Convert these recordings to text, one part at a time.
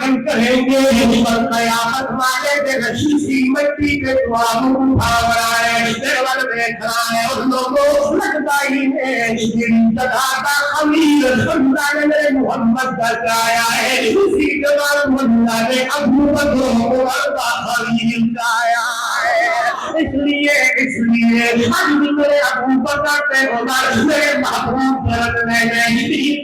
داخل کریں گے اور قیامت والے دن اسی مٹی کے دعاؤں بنائے دیوال دیکھ رہا ہے اور لوگوں لگتا ہی ہے جن جگہ کا خمیر بندہ نے میرے محمد کا آیا ہے اسی جگہ بندہ نے ابو بکر عمر کا خلیل کا آیا ہے اس لیے ہم میرے ابو بکر سے عمر میرے محبوب رکھنے میں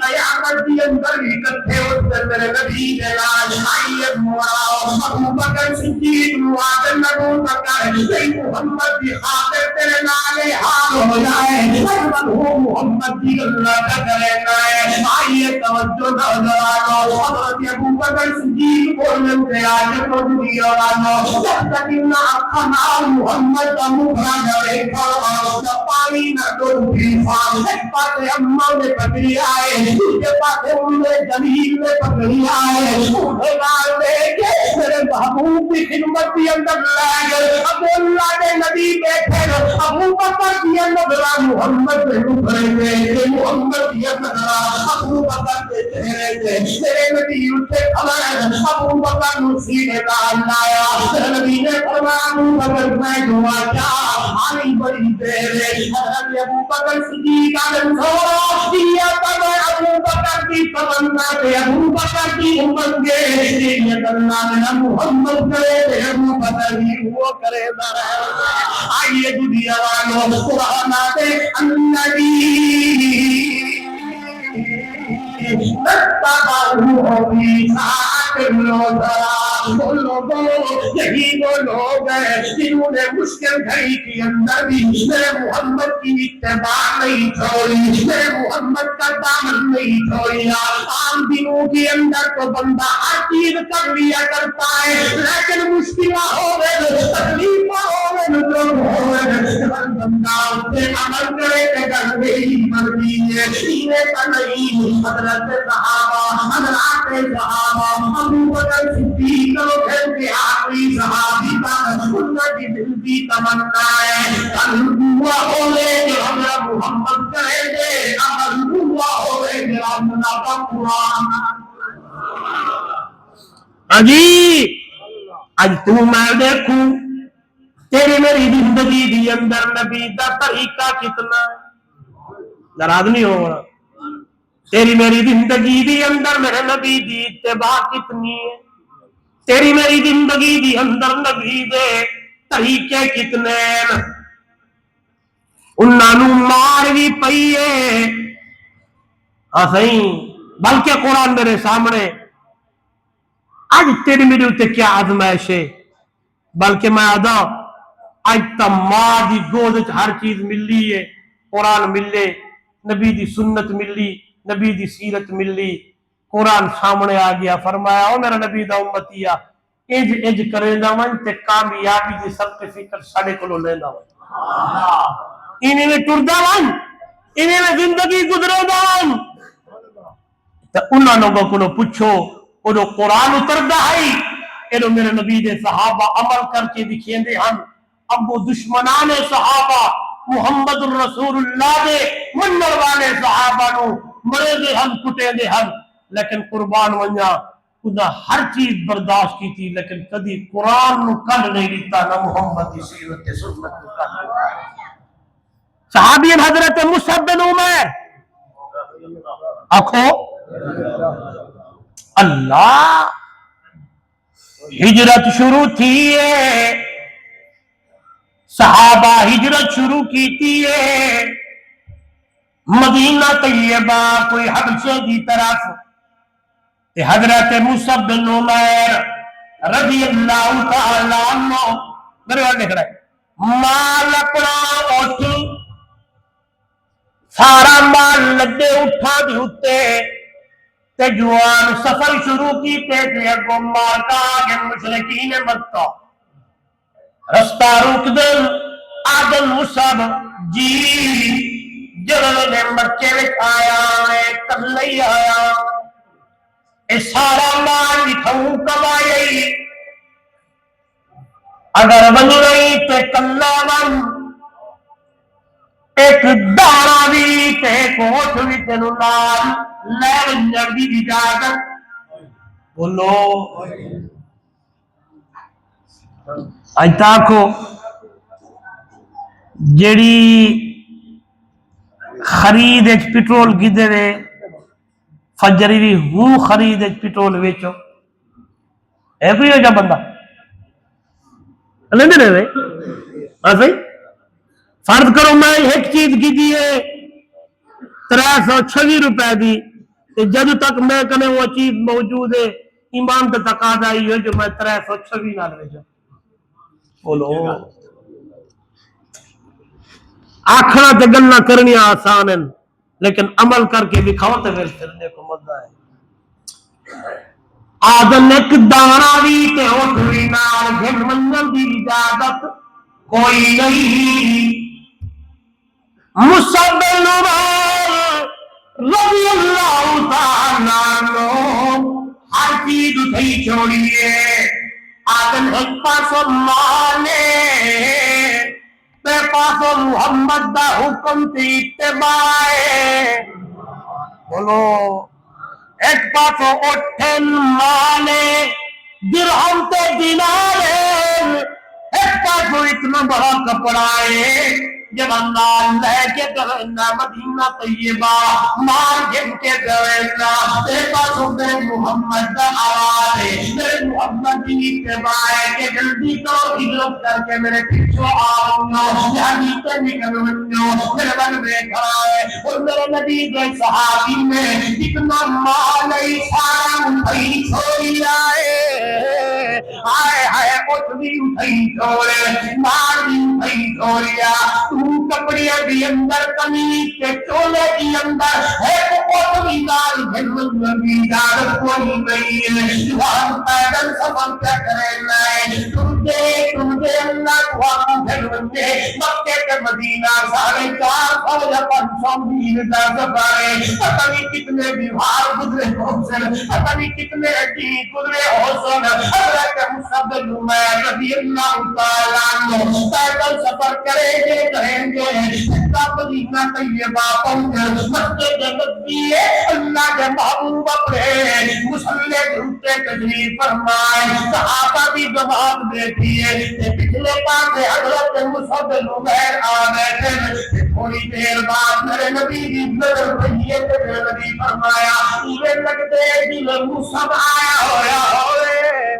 قیامت کے اندر اکٹھے ہوتے میرے نبی نے لاج آئیے مراؤ ابو بکر صدیق معاذ ابو بکر سید محمد کی خاطر تیرے نالے حال ہو جائے محمد کی اللہ کا کرنا ہے آئیے توجہ نوجوانوں حضرت ابو بکر صدیق بولنے سے آج کو دنیا والوں جب تک نہ محمد کا مکھا جڑے کھڑا پانی نہ ڈوبی فام ایک پاس اماں نے پکڑی آئے دوسرے پاس انہیں جمیل نے پکڑی آئے انہیں لال لے کے میرے محبوب کی خدمت کی اندر لائے گئے اب اللہ کے نبی بیٹھے ابو بکر کی اندر محمد سے ابھرے گئے محمد کی اندر ابو بکر کے چہرے سے میرے نبی اٹھے کھڑے ابو بکر سینے کا لایا میرے نبی نے فرمایا ابو بکر میں دعا کیا آئی بڑی دیر ہے حضرت ابو بکر صدیق علیہ السلام ابو بکر کی تمنا ہے ابو بکر کی امت کے یہ اللہ نے محمد کرے ابو بکر ہی وہ کرے آئیے دنیا والوں قرآن آتے النبی یہی وہ لوگ ہیں جنہوں نے مشکل گھڑی کے اندر بھی میرے محمد کی اتباع نہیں چھوڑی میرے محمد کا دامن نہیں چھوڑیا عام دنوں کے اندر تو بندہ ہر چیز کر لیا کرتا ہے لیکن مشکلیں ہو گئے تکلیفیں ہو گئے بندہ اسے عمل کرے کہ میری مرضی ہے سینے کا نہیں حضرت صحابہ حضرات صحابہ ابو بکر صدیق کے آخری صحابی کا سنت کی دل کی تمنا ہے کل دعا ہوے کہ ہم محمد کریں گے عمل دعا ہوے کہ ہم کا قرآن اجی اج تو میں دیکھوں تیری میری زندگی دی اندر نبی دا طریقہ کتنا ناراض نہیں ہونا تیری میری زندگی دی اندر میرے نبی دی اتباع کتنی ہے تیری میری زندگی دی اندر نبی دے طریقے کتنے ہیں انہاں نو مار بھی پئی ہے صحیح بلکہ قرآن میرے سامنے آج تیری میری اتے کیا آزمائش ہے بلکہ میں آدھا آج تا ماں دی گود ہر چیز ملی ہے قرآن ملے نبی دی سنت ملی نبی دی سیرت ملی قرآن سامنے آ گیا فرمایا او میرا نبی دا امتیا اج کرے دا ون تے کامیابی دی سرٹیفکیٹ ساڈے کولوں لیندا ون انہی میں ٹردا ون انہی میں زندگی گزرے دا ون تے انہاں لوگوں کولوں پوچھو او جو قرآن اتردا ہے اے میرے نبی دے صحابہ عمل کر کے دکھیندے ہن ابو دشمنان صحابہ محمد الرسول اللہ دے منر والے صحابہ نو مرے دے ہم کٹے دے ہم لیکن قربان ونجا خدا ہر چیز برداشت کی تھی لیکن کدی قرآن نو کل نہیں لیتا نہ محمد کی سیرت سنت نو کل لیتا صحابی حضرت مصعب بن عمیر آنکھو اللہ ہجرت شروع تھی ہے صحابہ ہجرت شروع کی تھی ہے مدینہ طیبہ کوئی حبشے کی طرف تے حضرت مصعب بن عمیر رضی اللہ تعالیٰ عنہ میرے والے دیکھ رہا ہے مال اپنا اٹھ سارا مال لدے اٹھا دی ہوتے تے جوان سفر شروع کی تے اگو مال کا آگے مشرکین مکہ رستہ روک دل آدم مصعب جی جلل نے مکے میں آیا ہے کلئی آیا اے سارا مال لکھوں کمائی اگر بن رہی تے کلا من ایک دارا بھی تے کوٹھ بھی تینو نال لے ونجر دی اجازت بولو اج تاکو جیڑی خرید اچ پٹرول کی دے فجری بھی ہوں خرید اچ پٹرول ویچو ہے کوئی ہو جا بندہ لیندے رہے ہاں صحیح فرض کرو میں ایک چیز کی دیئے 326 روپے دی جد تک میں کنے وہ چیز موجود ہے ایمان تے تقاضا ہی ہے جو میں 326 نال ویچو بولو آکھنا تے گلاں کرنیاں آسان ہیں لیکن عمل کر کے دکھاؤ تے پھر پھرنے کو مزہ ہے آدم ایک دانا بھی تے اٹھوی نال گھن منزل دی اجازت کوئی نہیں مصعب بن عمیر رضی اللہ تعالیٰ عنہ ہر چیز اٹھائی چھوڑیے آدم ایک پاسو مانے بے پاسو محمد دا حکم تی اتباع بولو ایک پاسو اٹھن مانے درہم تے دینار ایک پاسو اتنا بڑا کپڑا ہے جب اللہ لے کے گوینا مدینہ طیبہ مار جن کے گوینا ایک پاسو بے محمد دا آواز ہے میرے محمد کی اتباع ہے کہ جلدی کرو ہجرت کر کے میرے پیچھو آؤنو یعنی تے نکل ونو میرے بن میں کھڑا ہے اور میرے نبی کے صحابی میں اتنا مال سارا اٹھائی چھوڑی آئے آئے اٹھ بھی اٹھائی چھوڑے مار بھی اٹھائی چھوڑیا تو کپڑیاں بھی اندر کمیز کے چولے بھی اندر ہے تو اٹھ بھی دار گھنون بھی دار کوئی نہیں ہے جوان پیدل سفر کیا کرے لائے تم دے اللہ کو آپ گھنون دے مکہ کے مدینہ 450 یا 500 میل کا سفر ہے پتہ نہیں کتنے بیوار گزرے حسن پتہ نہیں کتنے عجیب گزرے حسن حضرت مصعب بن عمیر رضی اللہ تعالیٰ عنہ پیدل سفر کریں گے مدینہ طیبہ پہنچ مسجد نبوی ہے اللہ کے محبوب اپنے مصلی جھوٹے تشریف فرمائے صحابہ بھی جواب دیتی ہے کہ پچھلے پاس حضرت مصعب بن عمیر آ بیٹھے تھوڑی دیر بعد میرے نبی کی نظر پڑی ہے کہ میرے نبی فرمایا یہ لگتے دل مصعب آیا ہوئے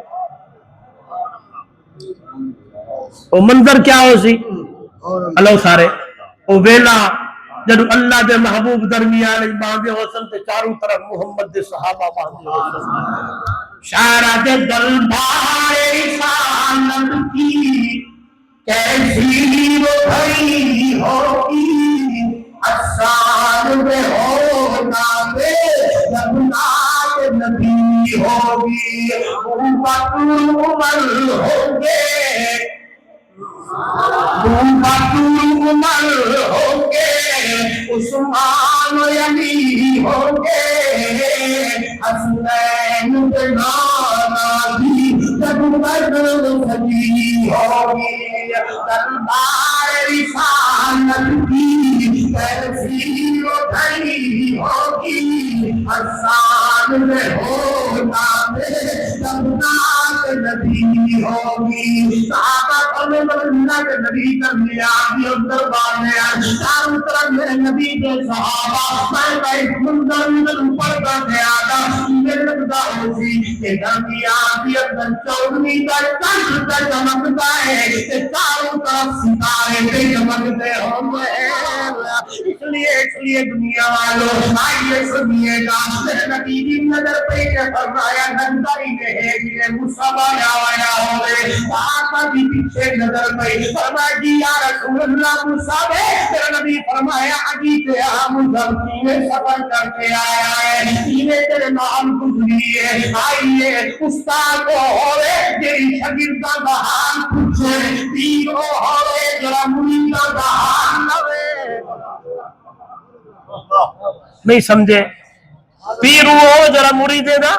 وہ منظر کیا ہو سی اللہ سارے وہ ویلا جب اللہ دے محبوب درمیان باندھے حسن تے چاروں طرف محمد دے صحابہ باندھے حسن شاعرہ دے دربار رسالت کی کیسی وہ بھئی ہوگی احسان میں ہونا میں جبنات نبی ہوگی امت عمر ہوں گے عمر ہوں گے عثمان علی ہوں گے حسنین بنانا بھی جب بدر سبھی ہوگی دربار رسالت کی کیسی اٹھائی ہوگی حسان میں ہونا میں جبنات نبی ہوگی صحابہ اللہ کے نبی درمیان بھی دربار میں چاروں طرف میرے نبی کے صحابہ میں ایک منظر اوپر کا زیادہ میرے لگتا ہوتی کہ درمیان بھی اندر چودنی کا چند کا چمکتا ہے کہ چاروں طرف ستارے پہ چمکتے ہوں اس لیے دنیا والوں آئیے سنیے گا میرے نبی کی نظر پہ فرمایا نندائی میں ہے کہ مصعب آیا ہوئے صحابہ بھی پیچھے نظر پہ فرمایا جی یا رسول اللہ مصعب ہے میرا نبی فرمایا ابھی تے مصعب تینے سفر کر کے آیا ہے تینے تیرے نام گزری ہے آئیے استاد کو ہوئے تیری شاگرداں کا حال پوچھے پیر کو ہوئے ذرا مریداں کا حال لوے نہیں سمجھے پیر ہو ذرا مریدے دا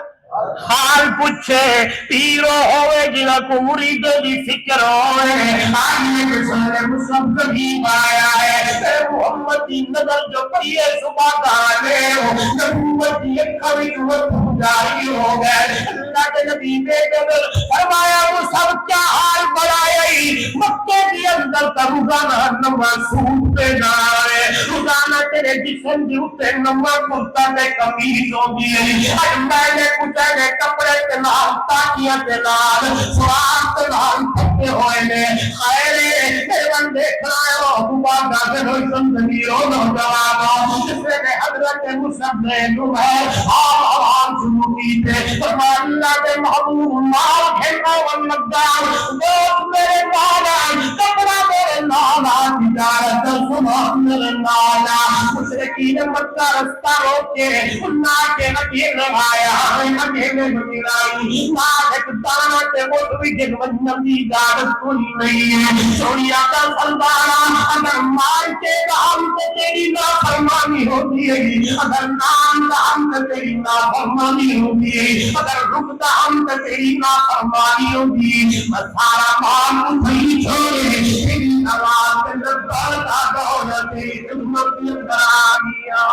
حال پوچھے پیرو ہوئے جنہ کو مریدوں کی فکر ہوئے آئیے کہ سارے مصحف قریب آیا ہے اے محمد کی نظر جو پڑیے صبح دانے ہو نبوت کی اکھوی وقت جاری ہو گئے اللہ کے نبی نے نظر فرمایا مصحف کیا حال بڑھائی مکے کے اندر کا روزانہ نماز سود پہ نہ آئے روزانہ تیرے جسم کی اتنے نماز کرتا میں کمیز ہوگی آج میں نے کچھ ہے کپڑے کے نام تاکیاں کے نام سواب کے نام پھٹے ہوئے نے خیرے ایوان دیکھ رہے ہو حبوبہ داخل ہوئی سندگیروں نوجوانوں جس نے حضرت مصعب نے نمائے آوان شروع کی تھے فرما اللہ کے محبوب مال کھیلنا والمقدار دوست میرے نانا کپڑا میرے نانا تجارت سمان میرے نانا مشرقین مکہ رستہ روکے انہا کے نبی لگایا اکیلے بمیرائی ایک دانا تے وہ بھی جن نبی دارت کوئی نہیں ہے سوڑی آقا سلوانا اگر مال کے نام سے تیری نافرمانی ہوتی ہے اگر نام دام سے تیری نافرمانی ہوتی ہے اگر رک دام سے تیری نافرمانی ہوتی ہے سارا مال نہیں چھوڑے تیری آواز کے اندر کا دولت خدمت میں کرا دیا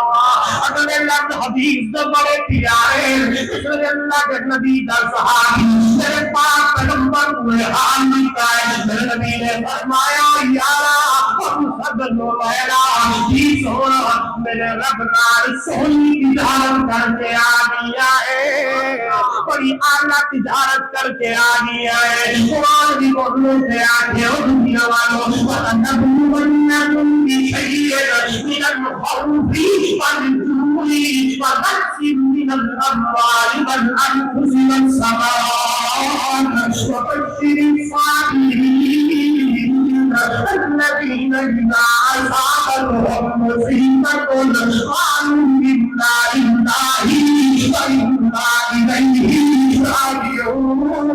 اگلے لفظ حدیث سے بڑے پیارے اسے اللہ کے نبی کا صحابی میرے پاس پیغمبر ہوئے حال ملتا ہے میرے نبی نے فرمایا یارا سب نویرا جی سونا میرے رب نال سونی تجارت کر کے آ گیا ہے بڑی اعلیٰ تجارت کر کے آ گیا ہے قرآن کی بولوں سے آگے ہو دنیا والوں وَلَنَبْلُوَنَّكُمْ بِشَيْءٍ مِنَ الْخَوْفِ وَالْجُوعِ وَنَقْصٍ مِنَ الْأَمْوَالِ وَالْأَنفُسِ وَالثَّمَرَاتِ وَبَشِّرِ الصَّابِرِينَ الَّذِينَ إِذَا أَصَابَتْهُم مُّصِيبَةٌ قَالُوا إِنَّا لِلَّهِ وَإِنَّا إِلَيْهِ راجعون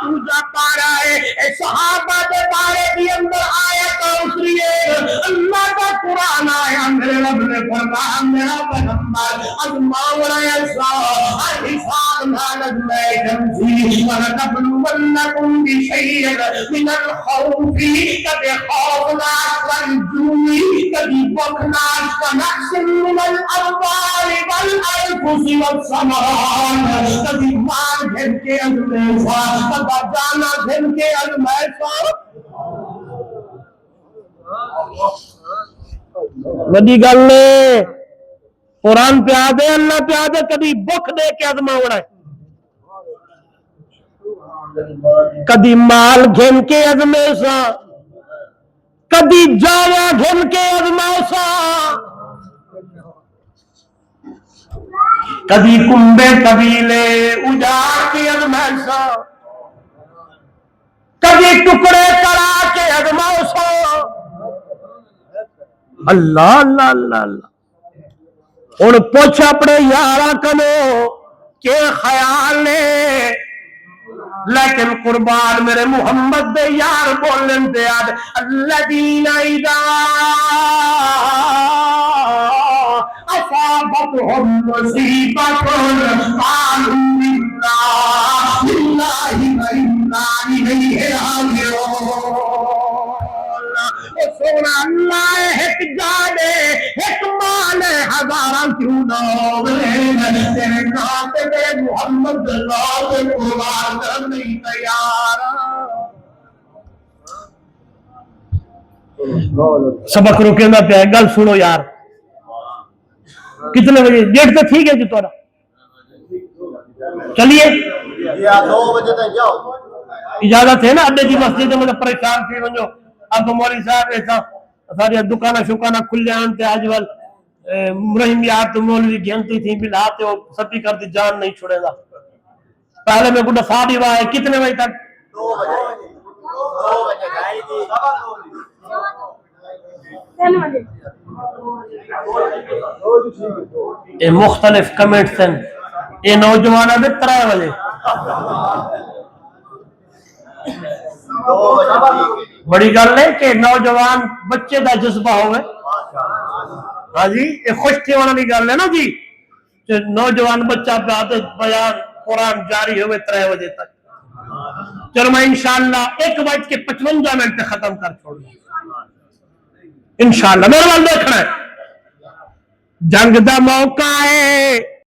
پوجا پا رہا ہے صحابہ کے بارے بھی اندر آیت اتری ہے اللہ کا قرآن آیا میرے رب نے فرمایا میرا پیغمبر از ماورا ایسا حساب نالد میں جمسی وَلَنَبْلُوَنَّكُمْ بِشَيْءٍ مِنَ الْخَوْفِ کبھی خوفناک والجوع کبھی بخناک وَنَقْصٍ مِنَ الْأَمْوَالِ وَالْأَنفُسِ وَالثَّمَرَاتِ کبھی مال گھر کے اندر کبھی جانا گھر کے اندر وڈی گل نے قرآن پہ آدھے اللہ پہ آدھے کبھی بخ دے کے ازماوڑا ہے کبھی مال گھن کے ازمیسا کبھی جانا گھن کے ازمیسا کبھی کنبے قبیلے اجاڑ کے ازمیسا کبھی ٹکڑے کرا کے ازمیسا اللہ اللہ اللہ اللہ اور پوچھ اپنے یارہ کنو کہ خیال نے لیکن قربان میرے محمد دے یار بولن دے آج الذین اذا اصابتهم مصیبت قالوا انا للہ وانا الیہ راجعون سونا اللہ ایک جانے ایک مان ہزاراں کیوں نہ ہوئے تیرے نام پہ میرے محمد اللہ پہ قربان کرنے تیار سبق روکے نہ پہ گل سنو یار کتنے بجے ڈیٹ تو ٹھیک ہے جی تھوڑا چلیے 2 بجے تک جاؤ اجازت ہے نا اڈے کی مسجد میں پریشان تھی ونجو اب مولوی صاحب ایسا ساری دکانہ شکانہ کھل جان تے آج ول رحیم یار تو مولوی گھنتی تھی بلا تے وہ سپی کر دی جان نہیں چھوڑے گا پہلے میں گڈا ساڑی وائے کتنے بجے تک 2 بجے گائی دی اے مختلف کمنٹس ہیں اے نوجوانہ دے 3 بجے بڑی گل ہے کہ نوجوان بچے دا جذبہ ہوئے ہاں جی یہ خوش تھی والی گل ہے نا جی نوجوان بچہ بیان قرآن جاری ہوئے 3 بجے تک. چلو میں انشاءاللہ 1:55 ختم کر چھوڑوں انشاءاللہ. میرے وال دیکھنا ہے. جنگ دا موقع ہے